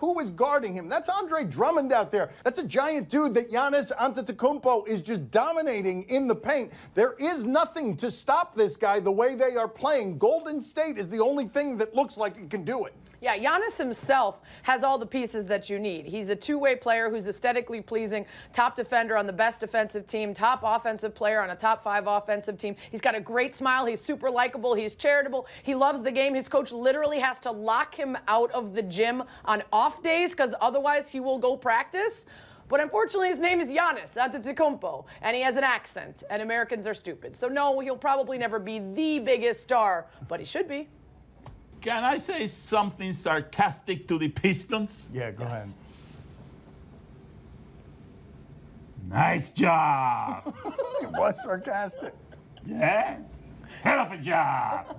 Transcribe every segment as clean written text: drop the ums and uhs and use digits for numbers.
who is guarding him. That's Andre Drummond out there. That's a giant dude that Giannis Antetokounmpo is just dominating in the paint. There is nothing to stop this guy the way they are playing. Golden State is the only thing that looks like it can do it. Yeah, Giannis himself has all the pieces that you need. He's a two-way player who's aesthetically pleasing, top defender on the best defensive team, top offensive player on a top 5 offensive team. He's got a great smile. He's super likable. He's charitable. He loves the game. His coach literally has to lock him out of the gym on off days because otherwise he will go practice. But unfortunately, his name is Giannis Antetokounmpo, and he has an accent, and Americans are stupid. So no, he'll probably never be the biggest star, but he should be. Can I say something sarcastic to the Pistons? Yeah, go ahead. Nice job. It was sarcastic. Yeah? Hell of a job.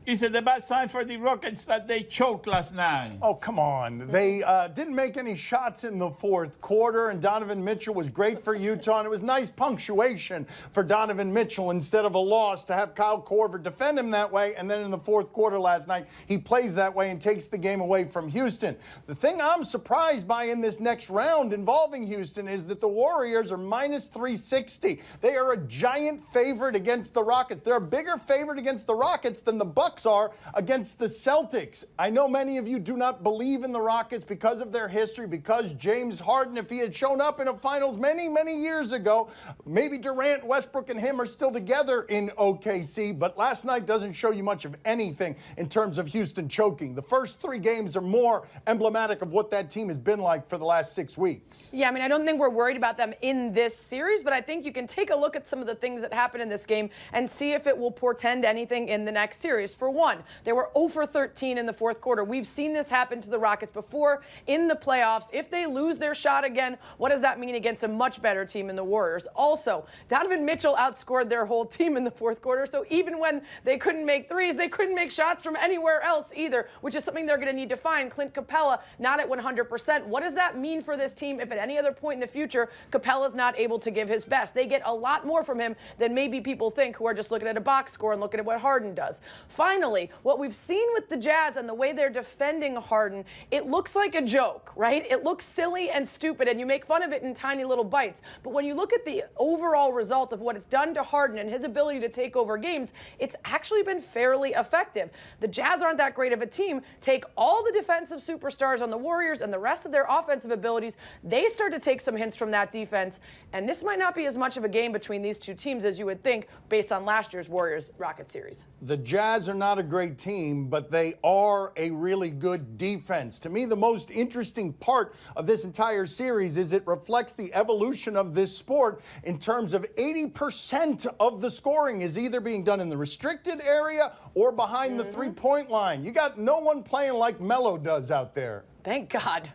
Is it a bad sign for the Rockets that they choked last night? Oh, come on. They didn't make any shots in the fourth quarter, and Donovan Mitchell was great for Utah, and it was nice punctuation for Donovan Mitchell instead of a loss to have Kyle Korver defend him that way, and then in the fourth quarter last night, he plays that way and takes the game away from Houston. The thing I'm surprised by in this next round involving Houston is that the Warriors are minus 360. They are a giant favorite against the Rockets. They're a bigger favorite against the Rockets than the Bucks are against the Celtics. I know many of you do not believe in the Rockets because of their history, because James Harden, if he had shown up in a finals many, many years ago, maybe Durant, Westbrook, and him are still together in OKC, but last night doesn't show you much of anything in terms of Houston choking. The first 3 games are more emblematic of what that team has been like for the last 6 weeks. Yeah, I mean, I don't think we're worried about them in this series, but I think you can take a look at some of the things that happened in this game and see if it will portend anything in the next series. For one, they were 0 for 13 in the fourth quarter. We've seen this happen to the Rockets before in the playoffs. If they lose their shot again, what does that mean against a much better team in the Warriors? Also, Donovan Mitchell outscored their whole team in the fourth quarter, so even when they couldn't make threes, they couldn't make shots from anywhere else either, which is something they're going to need to find. Clint Capella, not at 100%. What does that mean for this team if at any other point in the future, Capella's not able to give his best? They get a lot more from him than maybe people think who are just looking at a box score and looking at what Harden does. Finally, what we've seen with the Jazz and the way they're defending Harden, it looks like a joke, right? It looks silly and stupid, and you make fun of it in tiny little bites. But when you look at the overall result of what it's done to Harden and his ability to take over games, it's actually been fairly effective. The Jazz aren't that great of a team. Take all the defensive superstars on the Warriors and the rest of their offensive abilities, they start to take some hints from that defense, and this might not be as much of a game between these two teams as you would think based on last year's Warriors-Rockets series. The Jazz are not a great team, but they are a really good defense. To me, the most interesting part of this entire series is it reflects the evolution of this sport in terms of 80% of the scoring is either being done in the restricted area or behind the three-point line. You got no one playing like Melo does out there. Thank God.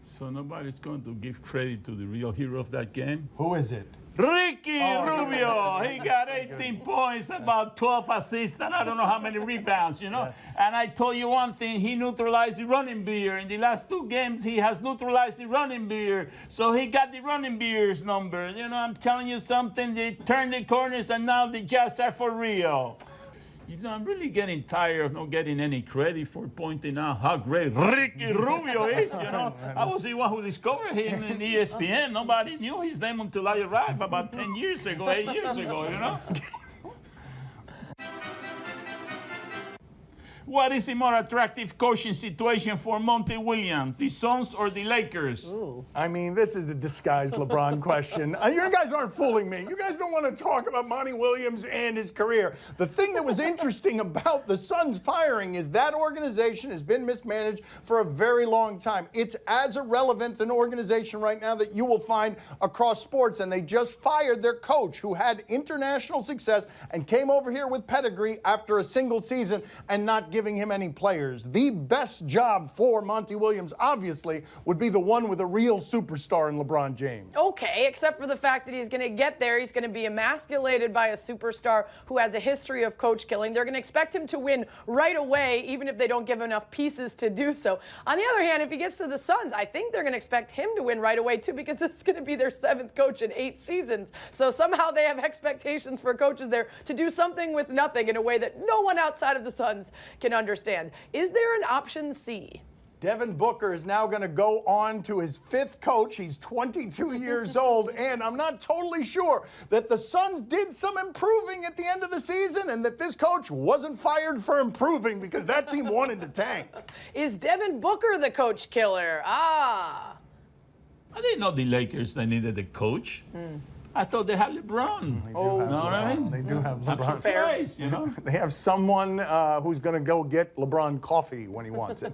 So nobody's going to give credit to the real hero of that game? Who is it? Ricky Rubio. He got 18 points, about 12 assists, and I don't know how many rebounds, you know. Yes. And I told you one thing, he neutralized the running beer. In the last 2 games, he has neutralized the running beer. So he got the running beer's number. You know, I'm telling you something, they turned the corners, and now the Jazz are for real. You know, I'm really getting tired of not getting any credit for pointing out how great Ricky Rubio is, you know. I was the one who discovered him in ESPN. Nobody knew his name until I arrived about 10 years ago, 8 years ago, you know. What is the more attractive coaching situation for Monty Williams, the Suns or the Lakers? Ooh. I mean, this is a disguised LeBron question. You guys aren't fooling me. You guys don't want to talk about Monty Williams and his career. The thing that was interesting about the Suns firing is that organization has been mismanaged for a very long time. It's as irrelevant an organization right now that you will find across sports, and they just fired their coach who had international success and came over here with pedigree after a single season and not giving him any players. The best job for Monty Williams, obviously, would be the one with a real superstar in LeBron James. Okay, except for the fact that he's going to get there. He's going to be emasculated by a superstar who has a history of coach killing. They're going to expect him to win right away, even if they don't give him enough pieces to do so. On the other hand, if he gets to the Suns, I think they're going to expect him to win right away, too, because this is going to be their 7th coach in 8 seasons. So somehow they have expectations for coaches there to do something with nothing in a way that no one outside of the Suns can understand. Is there an option C? Devin Booker is now going to go on to his 5th coach. He's 22 years old, and I'm not totally sure that the Suns did some improving at the end of the season and that this coach wasn't fired for improving because that team wanted to tank. Is Devin Booker the coach killer? I didn't know the Lakers, they needed a coach. I thought they had LeBron. They Know what I mean? They do have I'm LeBron. surprised, you know? They have someone who's going to go get LeBron coffee when he wants it.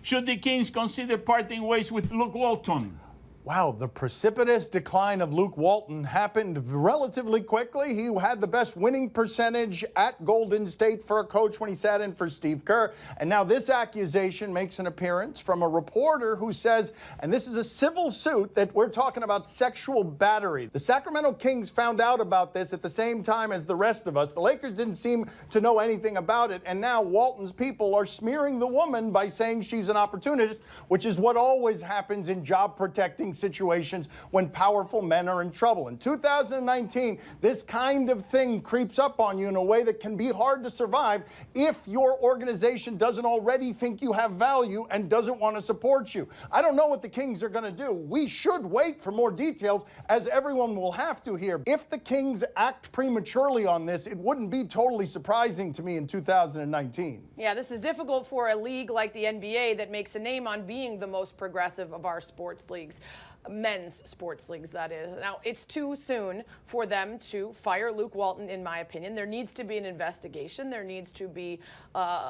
Should the Kings consider parting ways with Luke Walton? Wow, the precipitous decline of Luke Walton happened relatively quickly. He had the best winning percentage at Golden State for a coach when he sat in for Steve Kerr. And now this accusation makes an appearance from a reporter who says, and this is a civil suit, that we're talking about sexual battery. The Sacramento Kings found out about this at the same time as the rest of us. The Lakers didn't seem to know anything about it. And now Walton's people are smearing the woman by saying she's an opportunist, which is what always happens in job protecting situations when powerful men are in trouble. In 2019, this kind of thing creeps up on you in a way that can be hard to survive if your organization doesn't already think you have value and doesn't want to support you. I don't know what the Kings are going to do. We should wait for more details, as everyone will have to here. If the Kings act prematurely on this, it wouldn't be totally surprising to me in 2019. Yeah, this is difficult for a league like the NBA that makes a name on being the most progressive of our sports leagues. Men's sports leagues, that is. Now, it's too soon for them to fire Luke Walton, in my opinion. There needs to be an investigation. There needs to be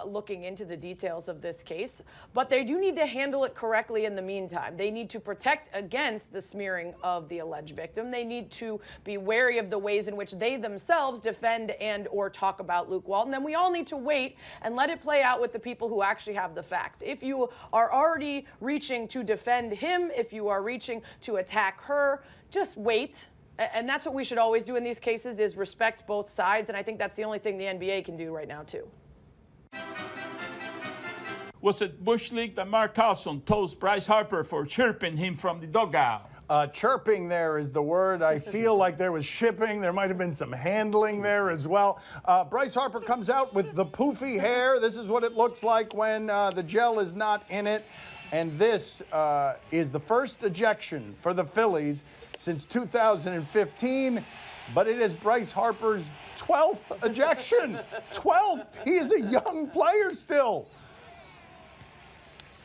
looking into the details of this case. But they do need to handle it correctly in the meantime. They need to protect against the smearing of the alleged victim. They need to be wary of the ways in which they themselves defend and or talk about Luke Walton. And we all need to wait and let it play out with the people who actually have the facts. If you are already reaching to defend him, if you are reaching to attack her, just wait. And that's what we should always do in these cases, is respect both sides. And I think that's the only thing the NBA can do right now, too. Was it Bush League that Mark Carlson toast Bryce Harper for chirping him from the dugout? Chirping there is the word. I feel like there was shipping. There might have been some handling there as well. Bryce Harper comes out with the poofy hair. This is what it looks like when the gel is not in it. And this is the first ejection for the Phillies since 2015. But it is Bryce Harper's 12th ejection. 12th. He is a young player still.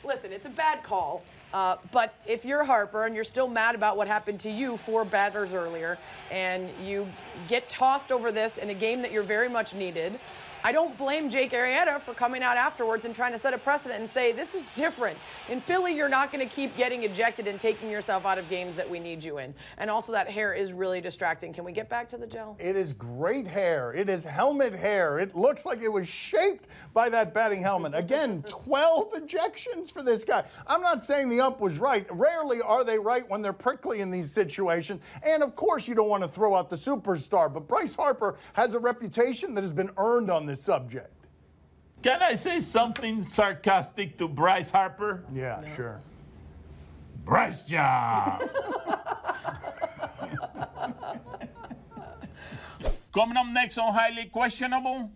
Listen, it's a bad call. But if you're Harper and you're still mad about what happened to you 4 batters earlier, and you get tossed over this in a game that you're very much needed, I don't blame Jake Arrieta for coming out afterwards and trying to set a precedent and say, this is different. In Philly, you're not going to keep getting ejected and taking yourself out of games that we need you in. And also, that hair is really distracting. Can we get back to the gel? It is great hair. It is helmet hair. It looks like it was shaped by that batting helmet. Again, 12 ejections for this guy. I'm not saying the ump was right. Rarely are they right when they're prickly in these situations. And of course, you don't want to throw out the superstar. But Bryce Harper has a reputation that has been earned on this subject. Can I say something sarcastic to Bryce Harper? Yeah, sure. Bryce job. Coming up next on Highly Questionable,